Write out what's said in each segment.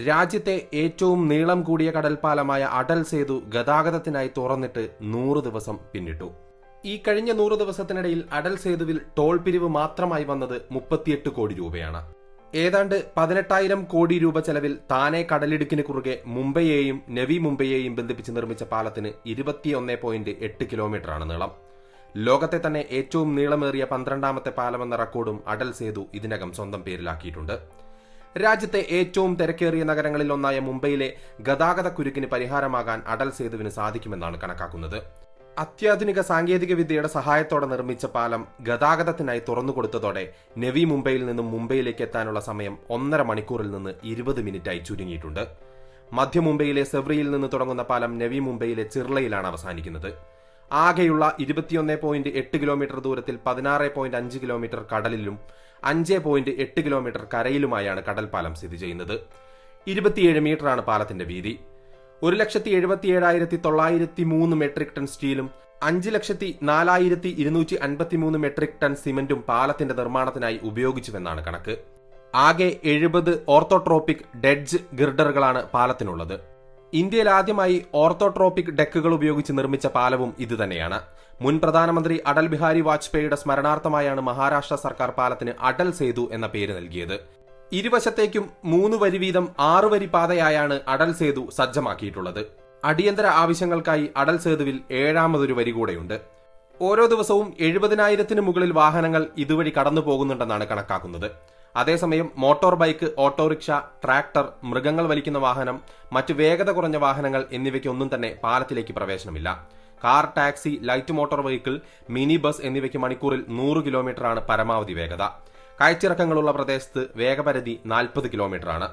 രാജ്യത്തെ ഏറ്റവും നീളം കൂടിയ കടൽപ്പാലമായ അടൽ സേതു ഗതാഗതത്തിനായി തുറന്നിട്ട് 100 ദിവസം പിന്നിട്ടു. ഈ കഴിഞ്ഞ 100 ദിവസത്തിനിടയിൽ അടൽ സേതുവിൽ ടോൾ പിരിവ് മാത്രമായി വന്നത് 38 കോടി രൂപയാണ്. ഏതാണ്ട് 18,000 കോടി രൂപ ചെലവിൽ താനെ കടലിടുക്കിന് കുറുകെ മുംബൈയെയും നവി മുംബൈയെയും ബന്ധിപ്പിച്ച് നിർമ്മിച്ച പാലത്തിന് 21.8 കിലോമീറ്ററാണ് നീളം. ലോകത്തെ തന്നെ ഏറ്റവും നീളമേറിയ 12ാമത്തെ പാലമെന്ന റെക്കോർഡും അടൽ സേതു ഇതിനകം സ്വന്തം പേരിലാക്കിയിട്ടുണ്ട്. രാജ്യത്തെ ഏറ്റവും തിരക്കേറിയ നഗരങ്ങളിൽ ഒന്നായ മുംബൈയിലെ ഗതാഗത കുരുക്കിന് പരിഹാരമാകാൻ അടൽ സേതുവിന് സാധിക്കുമെന്നാണ് കണക്കാക്കുന്നത്. അത്യാധുനിക സാങ്കേതിക വിദ്യയുടെ സഹായത്തോടെ നിർമ്മിച്ച പാലം ഗതാഗതത്തിനായി തുറന്നുകൊടുത്തതോടെ നവി മുംബൈയിൽ നിന്നും മുംബൈയിലേക്ക് എത്താനുള്ള സമയം 1.5 മണിക്കൂറിൽ നിന്ന് 20 മിനിറ്റായി ചുരുങ്ങിയിട്ടുണ്ട്. മധ്യ മുംബൈയിലെ സെവ്രിയിൽ നിന്ന് തുടങ്ങുന്ന പാലം നവി മുംബൈയിലെ ചിർളയിലാണ് അവസാനിക്കുന്നത്. ആകെയുള്ള 21.8 കിലോമീറ്റർ ദൂരത്തിൽ 16.5 കിലോമീറ്റർ കടലിലും 5.8 കിലോമീറ്റർ കരയിലുമായാണ് കടൽപ്പാലം സ്ഥിതി ചെയ്യുന്നത്. 27 മീറ്ററാണ് പാലത്തിന്റെ വീതി. 1,77,903 മെട്രിക് ടൺ സ്റ്റീലും 5,04,253 മെട്രിക് ടൺ സിമന്റും പാലത്തിന്റെ നിർമ്മാണത്തിനായി ഉപയോഗിച്ചുവെന്നാണ് കണക്ക്. ആകെ 70 ഓർത്തോട്രോപിക് ഡെഡ്ജ് ഗിർഡറുകളാണ് പാലത്തിനുള്ളത്. ഇന്ത്യയിൽ ആദ്യമായി ഓർത്തോട്രോപിക് ഡെക്കുകൾ ഉപയോഗിച്ച് നിർമ്മിച്ച പാലവും ഇതുതന്നെയാണ്. മുൻ പ്രധാനമന്ത്രി അടൽ ബിഹാരി വാജ്പേയിയുടെ സ്മരണാർത്ഥമായാണ് മഹാരാഷ്ട്ര സർക്കാർ പാലത്തിന് അടൽ സേതു എന്ന പേര് നൽകിയത്. ഇരുവശത്തേക്കും 3 വരി വീതം 6 വരി പാതയായാണ് അടൽ സേതു സജ്ജമാക്കിയിട്ടുള്ളത്. അടിയന്തര ആവശ്യങ്ങൾക്കായി അടൽ സേതുവിൽ 7ാമതൊരു വരി കൂടെയുണ്ട്. ഓരോ ദിവസവും 70,000-ന് മുകളിൽ വാഹനങ്ങൾ ഇതുവഴി കടന്നു പോകുന്നുണ്ടെന്നാണ് കണക്കാക്കുന്നത്. അതേസമയം മോട്ടോർ ബൈക്ക്, ഓട്ടോറിക്ഷ, ട്രാക്ടർ, മൃഗങ്ങൾ വലിക്കുന്ന വാഹനം, മറ്റു വേഗത കുറഞ്ഞ വാഹനങ്ങൾ എന്നിവയ്ക്കൊന്നും തന്നെ പാലത്തിലേക്ക് പ്രവേശനമില്ല. Car, taxi, light motor vehicle, mini bus എന്നിവയ്ക്ക് മണിക്കൂറിൽ 100 കിലോമീറ്ററാണ് പരമാവധി വേഗത. കയറ്റിറക്കങ്ങളുള്ള പ്രദേശത്ത് വേഗപരിധി 40 കിലോമീറ്ററാണ്.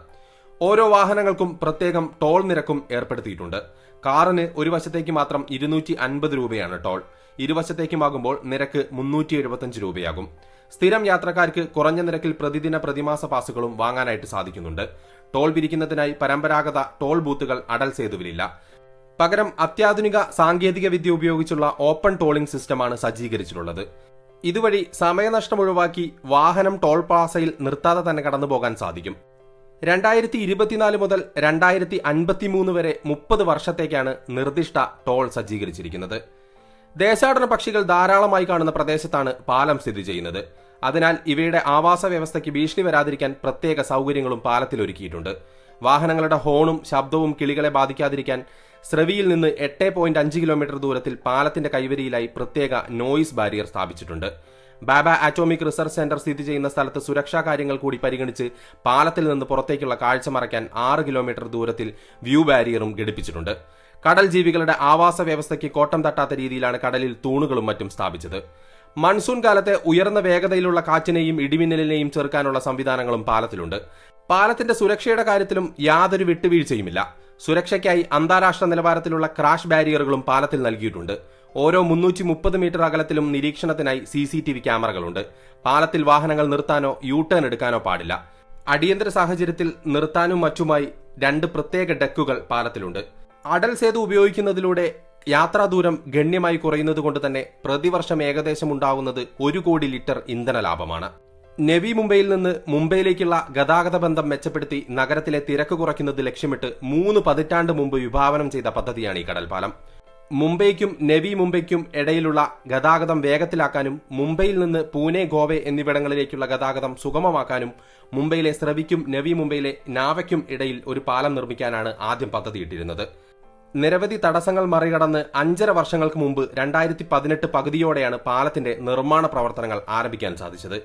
ഓരോ വാഹനങ്ങൾക്കും പ്രത്യേകം ടോൾ നിരക്കും ഏർപ്പെടുത്തിയിട്ടുണ്ട്. കാറിന് ഒരു വശത്തേക്ക് മാത്രം 250 രൂപയാണ് ടോൾ. ഇരുവശത്തേക്കുമാകുമ്പോൾ നിരക്ക് 375 രൂപയാകും. സ്ഥിരം യാത്രക്കാർക്ക് കുറഞ്ഞ നിരക്കിൽ പ്രതിദിന പ്രതിമാസ പാസുകളും വാങ്ങാനായിട്ട് സാധിക്കുന്നുണ്ട്. ടോൾ പിരിക്കുന്നതിനായി പരമ്പരാഗത ടോൾ ബൂത്തുകൾ അടൽ സേതുവിലില്ല. പകരം അത്യാധുനിക സാങ്കേതിക വിദ്യ ഉപയോഗിച്ചുള്ള ഓപ്പൺ ടോളിംഗ് സിസ്റ്റമാണ് സജ്ജീകരിച്ചിട്ടുള്ളത്. ഇതുവഴി സമയനഷ്ടം ഒഴിവാക്കി വാഹനം ടോൾ പ്ലാസയിൽ നിർത്താതെ തന്നെ കടന്നുപോകാൻ സാധിക്കും. 2024 മുതൽ 2053 വരെ 30 വർഷത്തേക്കാണ് നിർദ്ദിഷ്ട ടോൾ സജ്ജീകരിച്ചിരിക്കുന്നത്. ദേശാടന പക്ഷികൾ ധാരാളമായി കാണുന്ന പ്രദേശത്താണ് പാലം സ്ഥിതി ചെയ്യുന്നത്. അതിനാൽ ഇവയുടെ ആവാസ വ്യവസ്ഥയ്ക്ക് ഭീഷണി വരാതിരിക്കാൻ പ്രത്യേക സൗകര്യങ്ങളും പാലത്തിൽ ഒരുക്കിയിട്ടുണ്ട്. വാഹനങ്ങളുടെ ഹോണും ശബ്ദവും കിളികളെ ബാധിക്കാതിരിക്കാൻ സ്രവിയിൽ നിന്ന് 8.5 കിലോമീറ്റർ ദൂരത്തിൽ പാലത്തിന്റെ കൈവരിയിലായി പ്രത്യേക നോയിസ് ബാരിയർ സ്ഥാപിച്ചിട്ടുണ്ട്. ബാബ ആറ്റോമിക് റിസർച്ച് സെന്റർ സ്ഥിതി ചെയ്യുന്ന സ്ഥലത്ത് സുരക്ഷാ കാര്യങ്ങൾ കൂടി പരിഗണിച്ച് പാലത്തിൽ നിന്ന് പുറത്തേക്കുള്ള കാഴ്ച മറയ്ക്കാൻ 6 കിലോമീറ്റർ ദൂരത്തിൽ വ്യൂ ബാരിയറും ഘടിപ്പിച്ചിട്ടുണ്ട്. കടൽ ജീവികളുടെ ആവാസ വ്യവസ്ഥയ്ക്ക് കോട്ടം തട്ടാത്ത രീതിയിലാണ് കടലിൽ തൂണുകളും മറ്റും സ്ഥാപിച്ചത്. മൺസൂൺ കാലത്തെ ഉയർന്ന വേഗതയിലുള്ള കാറ്റിനെയും ഇടിമിന്നലിനെയും ചെറുക്കാനുള്ള സംവിധാനങ്ങളും പാലത്തിലുണ്ട്. പാലത്തിന്റെ സുരക്ഷയുടെ കാര്യത്തിലും യാതൊരു വിട്ടുവീഴ്ചയുമില്ല. സുരക്ഷയ്ക്കായി അന്താരാഷ്ട്ര നിലവാരത്തിലുള്ള ക്രാഷ് ബാരിയറുകളും പാലത്തിൽ നൽകിയിട്ടുണ്ട്. ഓരോ 330 മീറ്റർ അകലത്തിലും നിരീക്ഷണത്തിനായി CCTV ക്യാമറകളുണ്ട്. പാലത്തിൽ വാഹനങ്ങൾ നിർത്താനോ യു ടേൺ എടുക്കാനോ പാടില്ല. അടിയന്തര സാഹചര്യത്തിൽ നിർത്താനും മറ്റുമായി 2 പ്രത്യേക ഡെക്കുകൾ പാലത്തിലുണ്ട്. അടൽ സേതു ഉപയോഗിക്കുന്നതിലൂടെ യാത്രാ ദൂരം ഗണ്യമായി കുറയുന്നത് കൊണ്ട് തന്നെ പ്രതിവർഷം ഏകദേശം ഉണ്ടാവുന്നത് 1 കോടി ലിറ്റർ ഇന്ധന ലാഭമാണ്. നവി മുംബൈയിൽ നിന്ന് മുംബൈയിലേക്കുള്ള ഗതാഗത ബന്ധം മെച്ചപ്പെടുത്തി നഗരത്തിലെ തിരക്ക് കുറയ്ക്കുന്നത് ലക്ഷ്യമിട്ട് 3 പതിറ്റാണ്ട് മുമ്പ് വിഭാവനം ചെയ്ത പദ്ധതിയാണ് ഈ കടൽപ്പാലം. മുംബൈക്കും നവി മുംബൈക്കും ഇടയിലുള്ള ഗതാഗതം വേഗത്തിലാക്കാനും മുംബൈയിൽ നിന്ന് പൂനെ, ഗോവ എന്നിവിടങ്ങളിലേക്കുള്ള ഗതാഗതം സുഗമമാക്കാനും മുംബൈയിലെ സ്രവിക്കും നവി മുംബൈയിലെ നാവയ്ക്കും ഇടയിൽ ഒരു പാലം നിർമ്മിക്കാനാണ് ആദ്യം പദ്ധതിയിട്ടിരുന്നത്. നിരവധി തടസ്സങ്ങൾ മറികടന്ന് 5.5 വർഷങ്ങൾക്ക് മുമ്പ് 2018 പകുതിയോടെയാണ് പാലത്തിന്റെ നിർമ്മാണ പ്രവർത്തനങ്ങൾ ആരംഭിക്കാൻ സാധിച്ചത്.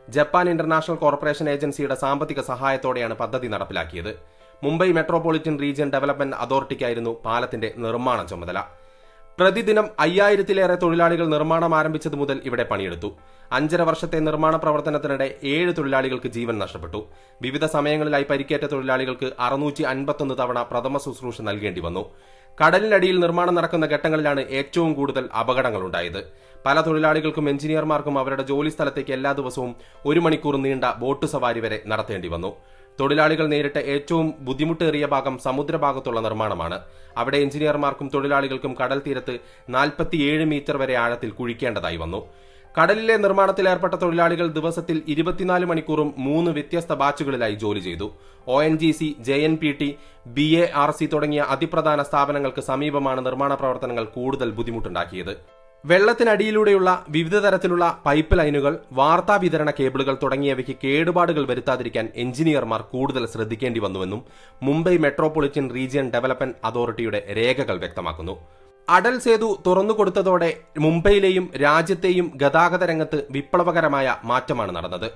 ജപ്പാൻ ഇന്റർനാഷണൽ കോർപ്പറേഷൻ ഏജൻസിയുടെ സാമ്പത്തിക സഹായത്തോടെയാണ് പദ്ധതി നടപ്പിലാക്കിയത്. മുംബൈ മെട്രോപൊളിറ്റൻ റീജിയൻ ഡെവലപ്മെന്റ് അതോറിറ്റിക്കായിരുന്നു പാലത്തിന്റെ നിർമ്മാണ ചുമതല. പ്രതിദിനം 5000-ലേറെ തൊഴിലാളികൾ നിർമ്മാണം ആരംഭിച്ചത് മുതൽ ഇവിടെ പണിയെടുത്തു. 5.5 വർഷത്തെ നിർമ്മാണ പ്രവർത്തനത്തിനിടെ 7 തൊഴിലാളികൾക്ക് ജീവൻ നഷ്ടപ്പെട്ടു. വിവിധ സമയങ്ങളിലായി പരിക്കേറ്റ തൊഴിലാളികൾക്ക് 651 തവണ പ്രഥമ ശുശ്രൂഷ നൽകേണ്ടി വന്നു. കടലിനടിയിൽ നിർമ്മാണം നടക്കുന്ന ഘട്ടങ്ങളിലാണ് ഏറ്റവും കൂടുതൽ അപകടങ്ങളുണ്ടായത്. പല തൊഴിലാളികൾക്കും എഞ്ചിനീയർമാർക്കും അവരുടെ ജോലി സ്ഥലത്തേക്ക് എല്ലാ ദിവസവും 1 മണിക്കൂർ നീണ്ട ബോട്ട് സവാരി വരെ നടത്തേണ്ടി വന്നു. തൊഴിലാളികൾ നേരിട്ട ഏറ്റവും ബുദ്ധിമുട്ടേറിയ ഭാഗം സമുദ്രഭാഗത്തുള്ള നിർമ്മാണമാണ്. അവിടെ എഞ്ചിനീയർമാർക്കും തൊഴിലാളികൾക്കും കടൽ തീരത്ത് 47 മീറ്റർ വരെ ആഴത്തിൽ കുഴിക്കേണ്ടതായി വന്നു. കടലിലെ നിർമ്മാണത്തിലേർപ്പെട്ട തൊഴിലാളികൾ ദിവസത്തിൽ 24 മണിക്കൂറും 3 വ്യത്യസ്ത ബാച്ചുകളിലായി ജോലി ചെയ്തു. ONGC, JNPT, BARC തുടങ്ങിയ അതിപ്രധാന സ്ഥാപനങ്ങൾക്ക് സമീപമാണ് നിർമ്മാണ പ്രവർത്തനങ്ങൾ കൂടുതൽ ബുദ്ധിമുട്ടുണ്ടാക്കിയത്. വെള്ളത്തിനടിയിലൂടെയുള്ള വിവിധ തരത്തിലുള്ള പൈപ്പ് ലൈനുകൾ, വാർത്താ വിതരണ കേബിളുകൾ തുടങ്ങിയവയ്ക്ക് കേടുപാടുകൾ വരുത്താതിരിക്കാൻ എഞ്ചിനീയർമാർ കൂടുതൽ ശ്രദ്ധിക്കേണ്ടി വന്നുവെന്നും മുംബൈ മെട്രോപൊളിറ്റൻ റീജിയൻ ഡെവലപ്മെന്റ് അതോറിറ്റിയുടെ രേഖകൾ വ്യക്തമാക്കുന്നു. അടൽ സേതു തുറന്നുകൊടുത്തതോടെ മുംബൈയിലെയും രാജ്യത്തെയും ഗതാഗത രംഗത്ത് വിപ്ലവകരമായ മാറ്റമാണ് നടന്നത്.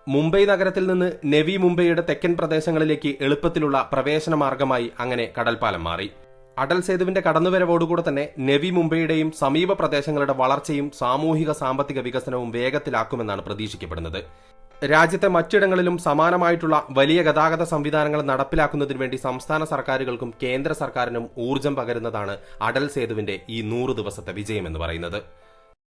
മുംബൈ നഗരത്തിൽ നിന്ന് നവി മുംബൈയുടെ തെക്കൻ പ്രദേശങ്ങളിലേക്ക് എളുപ്പത്തിലുള്ള പ്രവേശന മാർഗമായി അങ്ങനെ കടൽപ്പാലം മാറി. അടൽ സേതുവിന്റെ കടന്നുവരവോടുകൂടെ തന്നെ നവി മുംബൈയുടെയും സമീപ പ്രദേശങ്ങളുടെ വളർച്ചയും സാമൂഹിക സാമ്പത്തിക വികസനവും വേഗത്തിലാക്കുമെന്നാണ് പ്രതീക്ഷിക്കപ്പെടുന്നത്. രാജ്യത്തെ മറ്റിടങ്ങളിലും സമാനമായിട്ടുള്ള വലിയ ഗതാഗത സംവിധാനങ്ങൾ നടപ്പിലാക്കുന്നതിനു വേണ്ടി സംസ്ഥാന സർക്കാരുകൾക്കും കേന്ദ്ര സർക്കാരിനും ഊർജം പകരുന്നതാണ് അടൽ സേതുവിന്റെ ഈ 100 ദിവസത്തെ വിജയമെന്ന് പറയുന്നത്.